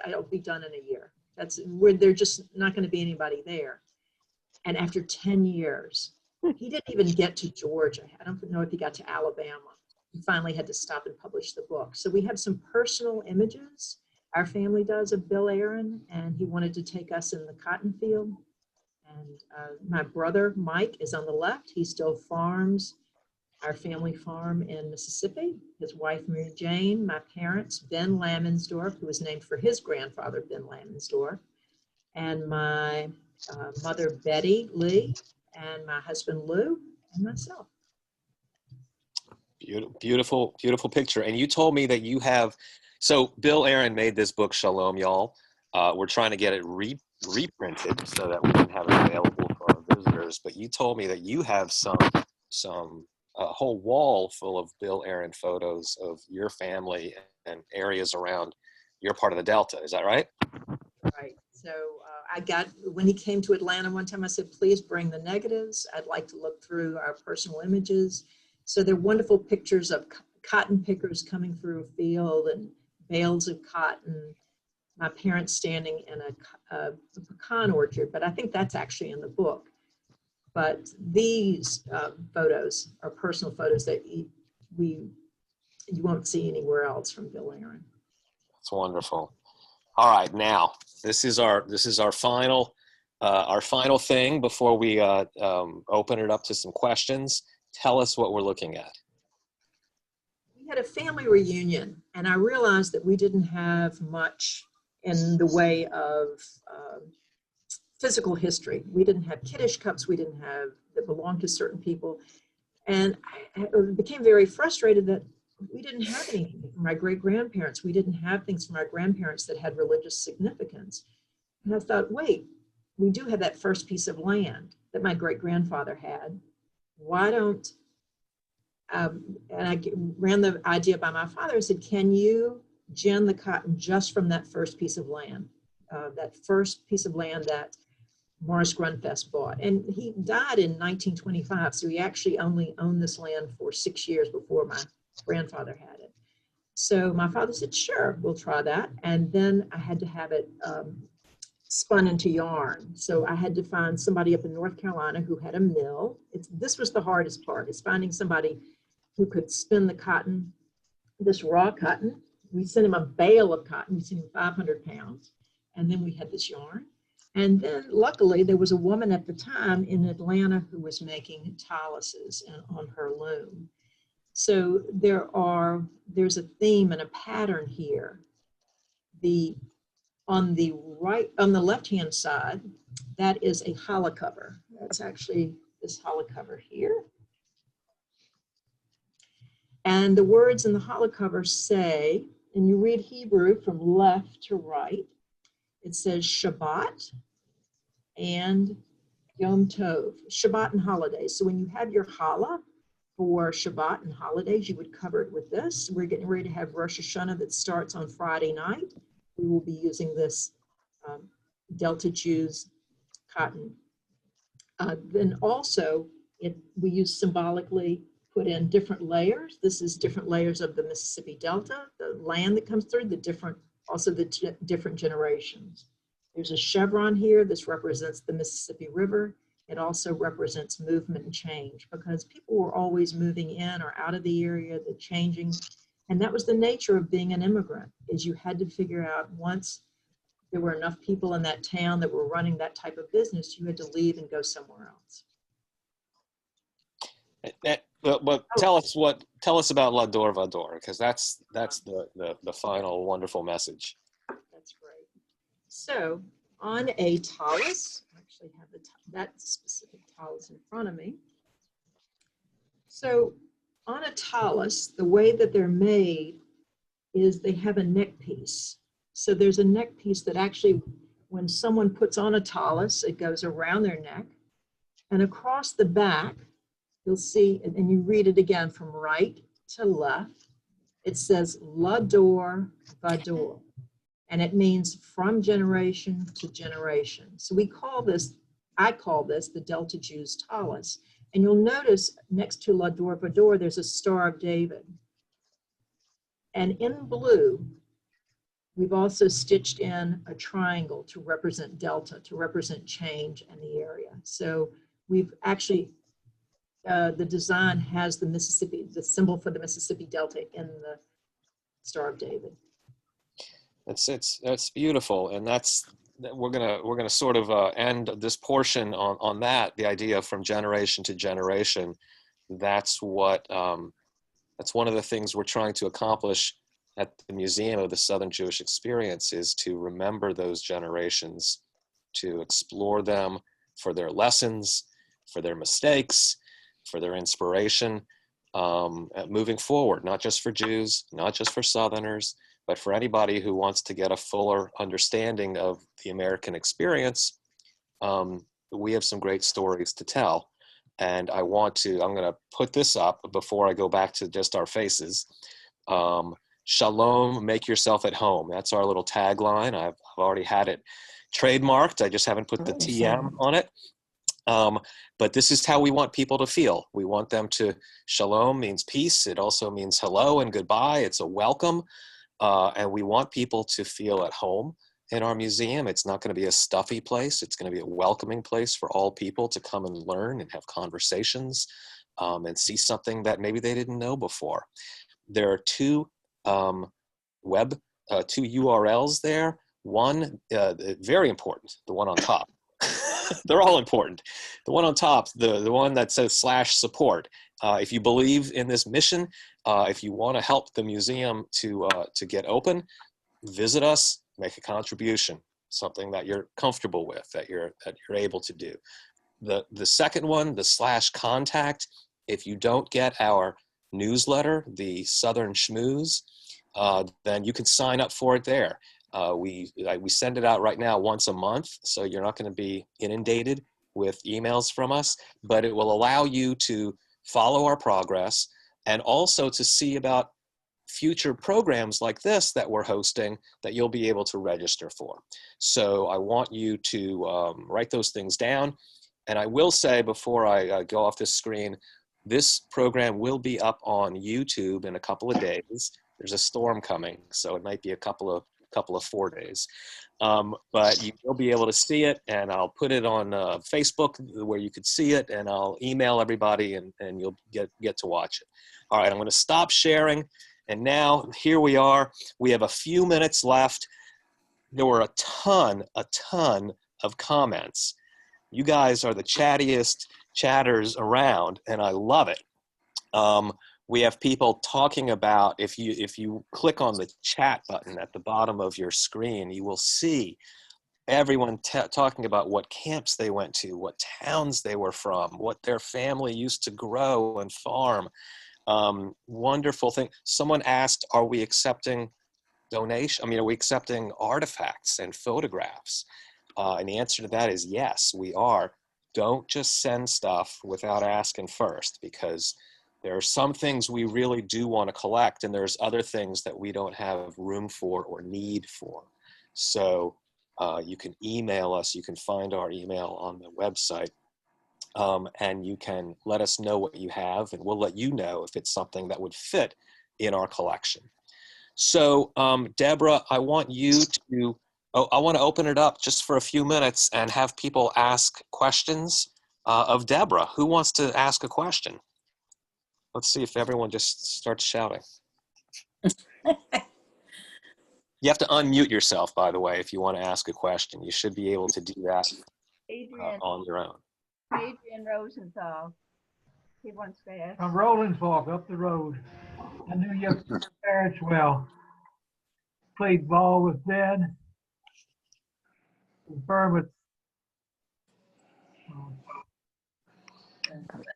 I'll be done in a year. That's where there's just not going to be anybody there. And after 10 years, he didn't even get to Georgia. I don't know if he got to Alabama. He finally had to stop and publish the book. So we have some personal images, our family does, of Bill Aaron, and he wanted to take us in the cotton field. And my brother, Mike, is on the left. He still farms our family farm in Mississippi. His wife, Mary Jane, my parents, Ben Lammensdorf, who was named for his grandfather, Ben Lammensdorf, and my mother, Betty Lee, and my husband, Lou, and myself. Beautiful, beautiful picture. And you told me that you have, so Bill Aaron made this book, Shalom, y'all. We're trying to get it reprinted so that we can have it available for our visitors. But you told me that you have a whole wall full of Bill Aaron photos of your family and areas around your part of the Delta. Is that right? Right. So when he came to Atlanta one time, I said, please bring the negatives. I'd like to look through our personal images. So they're wonderful pictures of cotton pickers coming through a field and bales of cotton. My parents standing in a pecan orchard, but I think that's actually in the book. But these photos are personal photos that you won't see anywhere else from Bill Aaron. That's wonderful. All right, now this is our final thing before we open it up to some questions. Tell us what we're looking at. We had a family reunion, and I realized that we didn't have much in the way of physical history. We didn't have Kiddush cups. We didn't have that belonged to certain people. And I became very frustrated that we didn't have anything from my great-grandparents. We didn't have things from our grandparents that had religious significance. And I thought, wait, we do have that first piece of land that my great-grandfather had. Why don't, and I ran the idea by my father. I said, can you gin the cotton just from that first piece of land? That first piece of land that Morris Grunfest bought. And he died in 1925, so he actually only owned this land for 6 years before my grandfather had it. So my father said, sure, we'll try that. And then I had to have it spun into yarn. So I had to find somebody up in North Carolina who had a mill. This was the hardest part, is finding somebody who could spin the cotton, this raw cotton. We sent him a bale of cotton. We sent him 500 pounds. And then we had this yarn. And then luckily there was a woman at the time in Atlanta who was making tallises on her loom. So there's a theme and a pattern here. On the left-hand side, that is a challah cover. That's actually this challah cover here. And the words in the challah cover say, and you read Hebrew from left to right, it says Shabbat and Yom Tov, Shabbat and holidays. So when you have your challah for Shabbat and holidays, you would cover it with this. We're getting ready to have Rosh Hashanah that starts on Friday night. We will be using this Delta Jews cotton. Then also, we use symbolically put in different layers. This is different layers of the Mississippi Delta, the land that comes through, also the different generations. There's a chevron here. This represents the Mississippi River. It also represents movement and change, because people were always moving in or out of the area, the changing. And that was the nature of being an immigrant, is you had to figure out, once there were enough people in that town that were running that type of business, you had to leave and go somewhere else. But tell us about L'Ador Vador, because that's the final wonderful message. That's right. So on a tallis, I actually have that specific tallis in front of me. So on a tallis, the way that they're made is they have a neck piece. So there's a neck piece that actually, when someone puts on a tallis, it goes around their neck, and across the back, you'll see, and you read it again from right to left, it says L'Ador Vador, and it means from generation to generation. So I call this the Delta Jews tallis. And you'll notice next to L'Ador Vador, there's a Star of David. And in blue, we've also stitched in a triangle to represent Delta, to represent change in the area. So we've actually, the design has the symbol for the Mississippi Delta in the Star of David. That's beautiful, and we're gonna sort of end this portion on that, the idea from generation to generation. That's one of the things we're trying to accomplish at the Museum of the Southern Jewish Experience, is to remember those generations, to explore them for their lessons, for their mistakes, for their inspiration, moving forward, not just for Jews, not just for Southerners, but for anybody who wants to get a fuller understanding of the American experience. We have some great stories to tell. And I'm going to put this up before I go back to just our faces. Shalom, make yourself at home. That's our little tagline. I've already had it trademarked. I just haven't put the TM on it. But this is how we want people to feel. We want them to, shalom means peace. It also means hello and goodbye. It's a welcome. And we want people to feel at home in our museum. It's not going to be a stuffy place. It's going to be a welcoming place for all people to come and learn and have conversations and see something that maybe they didn't know before. There are two URLs there. One, very important, the one on top. They're all important. The one on top, the one that says /support. If you believe in this mission, if you want to help the museum to get open, visit us, make a contribution, something that you're comfortable with, that you're able to do. The second one, the /contact, If you don't get our newsletter, the Southern Schmooze, then you can sign up for it there. We send it out right now once a month, so you're not going to be inundated with emails from us, but it will allow you to follow our progress and also to see about future programs like this that we're hosting that you'll be able to register for. So I want you to write those things down. And I will say before I go off this screen, this program will be up on YouTube in a couple of days. There's a storm coming, so it might be a couple of 4 days. But you will be able to see it, and I'll put it on Facebook where you could see it, and I'll email everybody, and you'll get to watch it. All right, I'm going to stop sharing. And now here we are. We have a few minutes left. There were a ton of comments. You guys are the chattiest chatters around, and I love it. We have people talking about, if you click on the chat button at the bottom of your screen, you will see everyone talking about what camps they went to, what towns they were from, what their family used to grow and farm. Wonderful thing. Someone asked, are we accepting donation? I mean, are we accepting artifacts and photographs? And the answer to that is yes, we are. Don't just send stuff without asking first, because there are some things we really do want to collect, and there's other things that we don't have room for or need for. So you can email us. You can find our email on the website. And you can let us know what you have, and we'll let you know if it's something that would fit in our collection. So Deborah, I want to open it up just for a few minutes and have people ask questions of Deborah. Who wants to ask a question? Let's see if everyone just starts shouting. You have to unmute yourself, by the way, if you want to ask a question. You should be able to do that on your own. Adrian Rosenthal. He wants to ask. From Rollensdorf, up the road. I knew your parents well. Played ball with Dad. In Burma.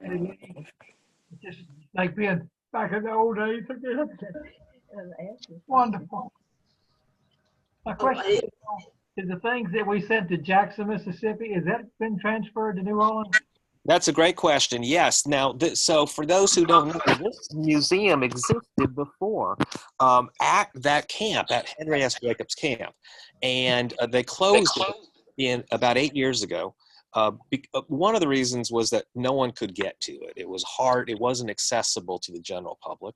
It's just like being back in the old days again. Wonderful. My question is the things that we sent to Jackson, Mississippi, has that been transferred to New Orleans? That's a great question. Yes. Now, so for those who don't know, this museum existed before at that camp, at Henry S. Jacobs camp, and they closed it in about 8 years ago. One of the reasons was that no one could get to it. It was hard. It wasn't accessible to the general public.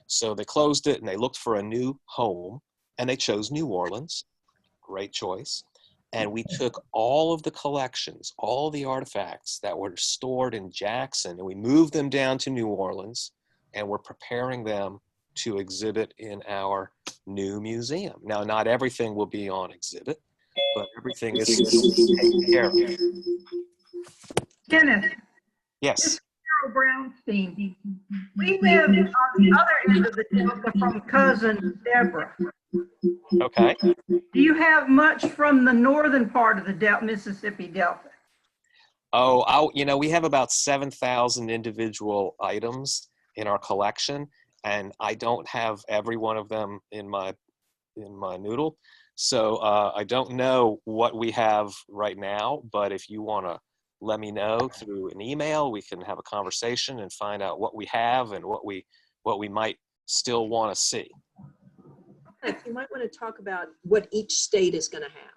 So they closed it and they looked for a new home, and they chose New Orleans. Great choice. And we took all of the collections, all the artifacts that were stored in Jackson, and we moved them down to New Orleans, and we're preparing them to exhibit in our new museum. Now, not everything will be on exhibit, but everything is taken care of. Kenneth. Yes. Carol Brownstein. We live on the other end of the Delta from cousin Deborah. Okay. Do you have much from the northern part of the Mississippi Delta? Oh, we have about 7,000 individual items in our collection, and I don't have every one of them in my noodle. So I don't know what we have right now, but if you want to let me know through an email, we can have a conversation and find out what we have and what we might still want to see. You might want to talk about what each state is going to have.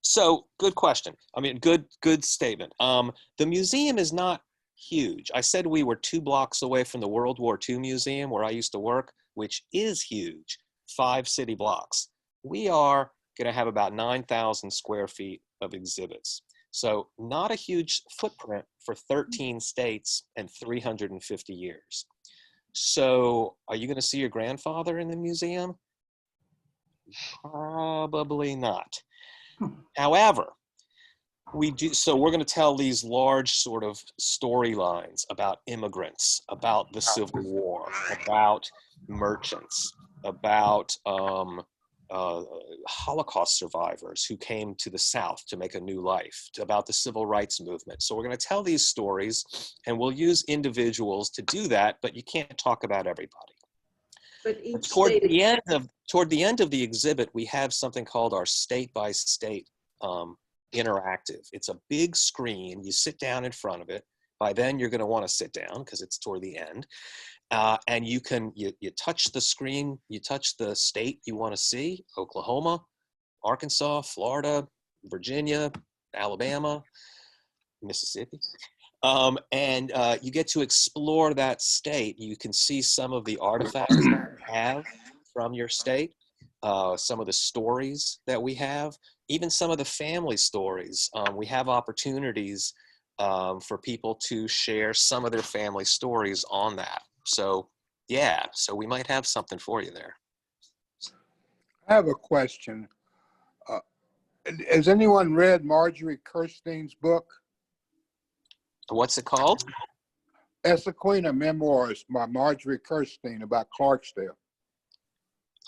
So good question. I mean, good statement. The museum is not huge. I said we were 2 blocks away from the World War II Museum where I used to work, which is huge, 5 city blocks. We are going to have about 9,000 square feet of exhibits. So not a huge footprint for 13 states and 350 years. So are you going to see your grandfather in the museum? Probably not. However, we do, so we're going to tell these large sort of storylines about immigrants, about the Civil War, about merchants, about Holocaust survivors who came to the South to make a new life, about the civil rights movement. So we're going to tell these stories, and we'll use individuals to do that, but you can't talk about everybody. But each Toward state, the end of the exhibit, we have something called our state-by-state interactive. It's a big screen. You sit down in front of it. By then, you're going to want to sit down because it's toward the end. And you touch the screen, you touch the state you want to see: Oklahoma, Arkansas, Florida, Virginia, Alabama, Mississippi. And you get to explore that state. You can see some of the artifacts that you have from your state, some of the stories that we have, even some of the family stories. We have opportunities for people to share some of their family stories on that. So yeah, so we might have something for you there. I have a question. Has anyone read Marjorie Kirstein's book? What's it called? Essequina Memoirs by Marjorie Kirstein about Clarksdale.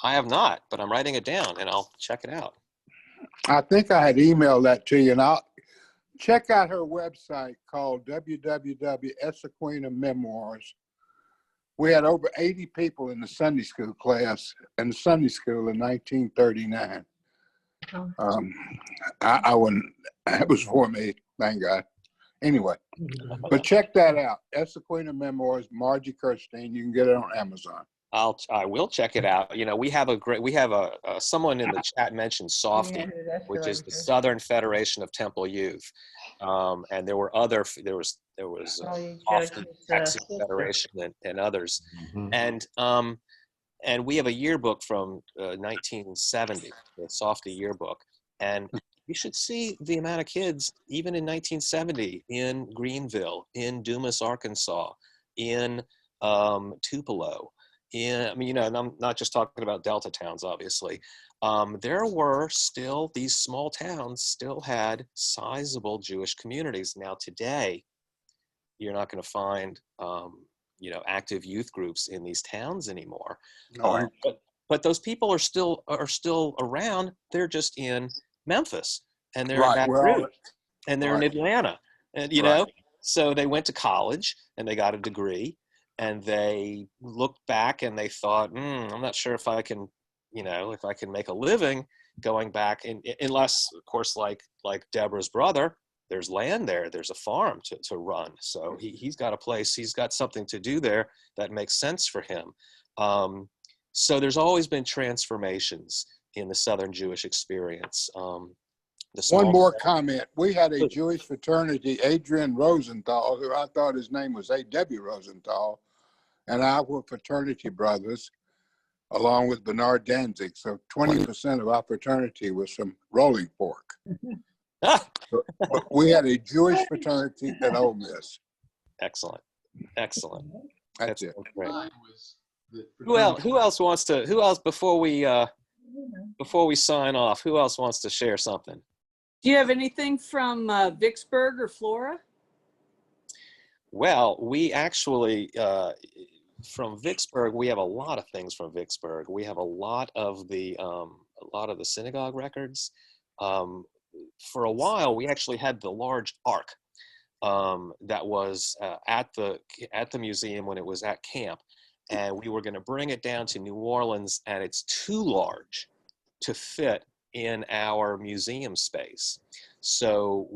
I have not, but I'm writing it down and I'll check it out. I think I had emailed that to you, and I'll check out her website called www.Essequina Memoirs. We had over 80 people in the Sunday school class in Sunday school in 1939. I wouldn't, that was for me, thank God. Anyway, but check that out. Essequina Memoirs, Margie Kirstein. You can get it on Amazon. I will check it out. You know, we have someone in the chat mentioned SOFTY, which is the Southern Federation of Temple Youth. And there were there was SOFTY, Texas Federation, and others. Mm-hmm. And we have a yearbook from 1970, the SOFTY yearbook. And you should see the amount of kids, even in 1970, in Greenville, in Dumas, Arkansas, in Tupelo. I mean, you know, and I'm not just talking about Delta towns, obviously. There were still, these small towns still had sizable Jewish communities. Now today, you're not going to find, you know, active youth groups in these towns anymore. No. But those people are still around. They're just in Memphis, and they're Right, in Baton Rouge, and they're in Atlanta, and you know, so they went to college and they got a degree. And they looked back and they thought, I'm not sure if I can, you know, if I can make a living going back, unless, of course, like Deborah's brother, there's land there, there's a farm to run. So he's got a place, he's got something to do there that makes sense for him. So there's always been transformations in the Southern Jewish experience. One more comment. We had a Jewish fraternity, Adrian Rosenthal, who I thought his name was A.W. Rosenthal, and I were fraternity brothers, along with Bernard Danzig. So 20% of our fraternity was from Rolling Fork. So, but we had a Jewish fraternity at Ole Miss. Excellent. That's it. Great. Who else wants to, before we sign off, who else wants to share something? Do you have anything from Vicksburg or Flora? Well, we actually, from Vicksburg, we have a lot of things from Vicksburg. We have a lot of the synagogue records. For a while, we actually had the large ark that was at the museum when it was at camp, and we were going to bring it down to New Orleans, and it's too large to fit in our museum space. So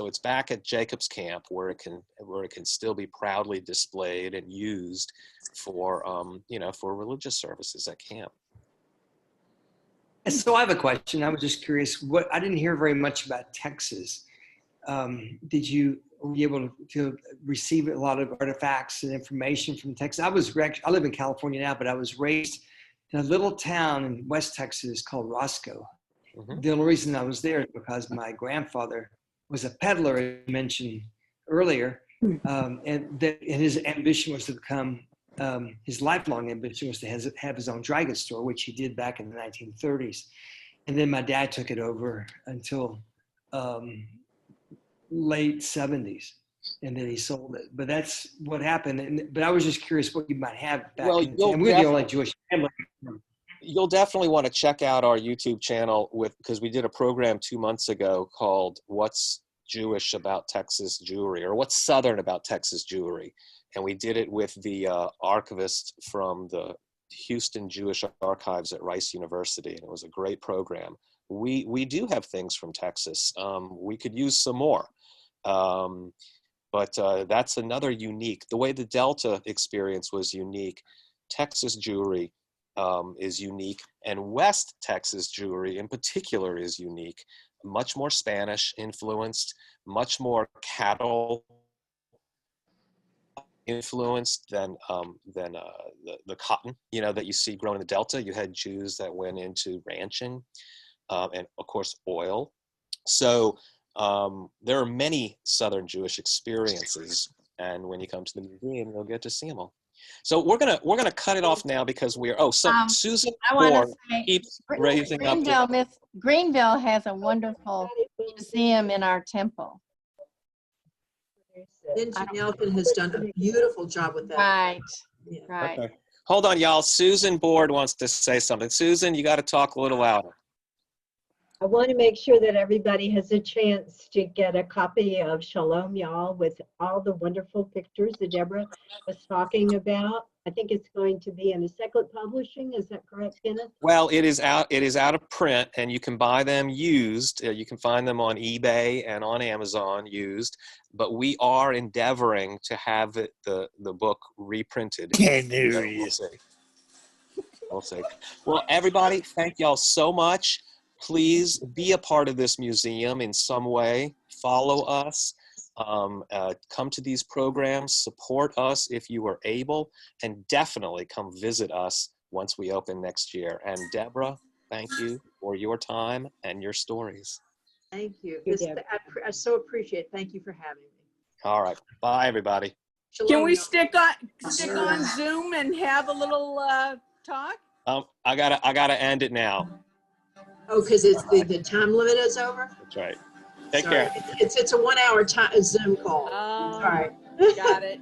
it's back at Jacobs Camp where it can still be proudly displayed and used for for religious services at camp. So I have a question. I was just curious. I didn't hear very much about Texas. Were you able to receive a lot of artifacts and information from Texas? I live in California now, but I was raised in a little town in West Texas called Roscoe. Mm-hmm. The only reason I was there is because my grandfather was a peddler, as I mentioned earlier, and his ambition was to become, his lifelong ambition was to have his own dry goods store, which he did back in the 1930s. And then my dad took it over until late 70s, and then he sold it. But that's what happened. But I was just curious what you might have back in the time. We're the only Jewish family. You'll definitely want to check out our YouTube channel because we did a program 2 months ago called "What's Jewish About Texas Jewelry" or "What's Southern About Texas Jewelry," and we did it with the archivist from the Houston Jewish Archives at Rice University, and it was a great program. We do have things from Texas. We could use some more, but that's another unique. The way the Delta experience was unique, Texas jewelry is unique, and West Texas jewelry in particular is unique. Much more Spanish influenced, much more cattle influenced than the cotton, that you see grown in the Delta. You had Jews that went into ranching, and of course oil. So there are many Southern Jewish experiences, and when you come to the museum, you'll get to see them all. So we're gonna cut it off now because we're Susan Moore keeps raising up. Greenville has a wonderful museum in our temple. Lindsay Nelson has done a beautiful job with that. Right, Yeah. right. Okay. Hold on, y'all. Susan Board wants to say something. Susan, you got to talk a little louder. I want to make sure that everybody has a chance to get a copy of Shalom Y'all with all the wonderful pictures that Deborah was talking about. I think it's going to be in a second publishing. Is that correct, Kenneth? Well, it is out of print, and you can buy them used. You can find them on eBay and on Amazon used. But we are endeavoring to have the book reprinted. We'll see. We'll see. Well, everybody, thank y'all so much. Please be a part of this museum in some way. Follow us. Come to these programs. Support us if you are able. And definitely come visit us once we open next year. And Deborah, thank you for your time and your stories. Thank you. Thank you, I so appreciate it. Thank you for having me. All right. Bye, everybody. Can we Shalom. stick on Zoom and have a little talk? I gotta end it now. Oh, because it's the time limit is over? That's right. Take Sorry. care. It's a 1 hour Zoom call. Oh, Sorry. got it.